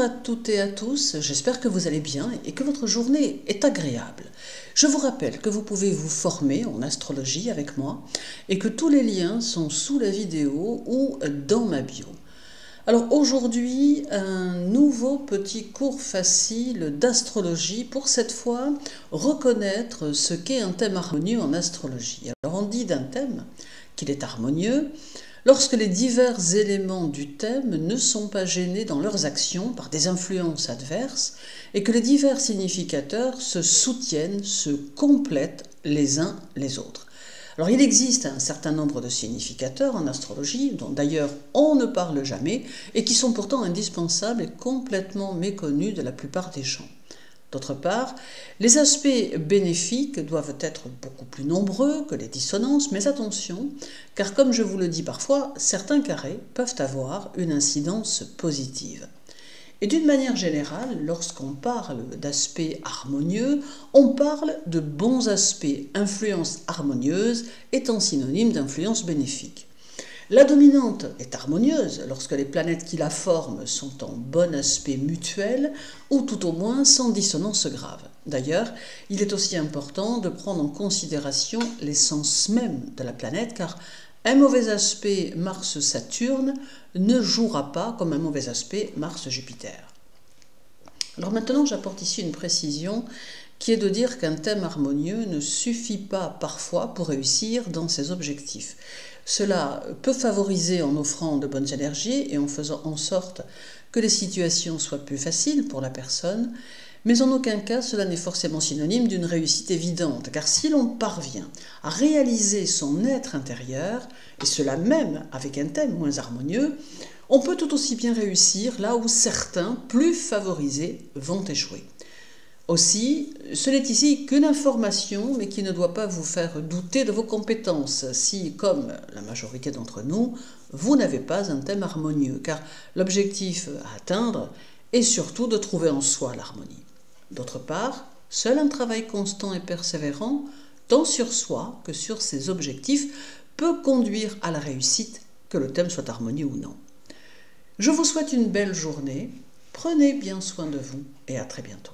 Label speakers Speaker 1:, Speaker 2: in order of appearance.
Speaker 1: Bonjour à toutes et à tous, j'espère que vous allez bien et que votre journée est agréable. Je vous rappelle que vous pouvez vous former en astrologie avec moi et que tous les liens sont sous la vidéo ou dans ma bio. Alors aujourd'hui, un nouveau petit cours facile d'astrologie pour cette fois reconnaître ce qu'est un thème harmonieux en astrologie. Alors on dit d'un thème qu'il est harmonieux lorsque les divers éléments du thème ne sont pas gênés dans leurs actions par des influences adverses et que les divers significateurs se soutiennent, se complètent les uns les autres. Alors il existe un certain nombre de significateurs en astrologie, dont d'ailleurs on ne parle jamais, et qui sont pourtant indispensables et complètement méconnus de la plupart des gens. D'autre part, les aspects bénéfiques doivent être beaucoup plus nombreux que les dissonances, mais attention, car comme je vous le dis parfois, certains carrés peuvent avoir une incidence positive. Et d'une manière générale, lorsqu'on parle d'aspects harmonieux, on parle de bons aspects. Influence harmonieuse étant synonyme d'influence bénéfique. La dominante est harmonieuse lorsque les planètes qui la forment sont en bon aspect mutuel ou tout au moins sans dissonance grave. D'ailleurs, il est aussi important de prendre en considération l'essence même de la planète car un mauvais aspect Mars-Saturne ne jouera pas comme un mauvais aspect Mars-Jupiter. Alors maintenant, j'apporte ici une précision qui est de dire qu'un thème harmonieux ne suffit pas parfois pour réussir dans ses objectifs. Cela peut favoriser en offrant de bonnes énergies et en faisant en sorte que les situations soient plus faciles pour la personne, mais en aucun cas cela n'est forcément synonyme d'une réussite évidente, car si l'on parvient à réaliser son être intérieur, et cela même avec un thème moins harmonieux, on peut tout aussi bien réussir là où certains, plus favorisés, vont échouer. Aussi, ce n'est ici qu'une information, mais qui ne doit pas vous faire douter de vos compétences, si, comme la majorité d'entre nous, vous n'avez pas un thème harmonieux, car l'objectif à atteindre est surtout de trouver en soi l'harmonie. D'autre part, seul un travail constant et persévérant, tant sur soi que sur ses objectifs, peut conduire à la réussite, que le thème soit harmonieux ou non. Je vous souhaite une belle journée, prenez bien soin de vous et à très bientôt.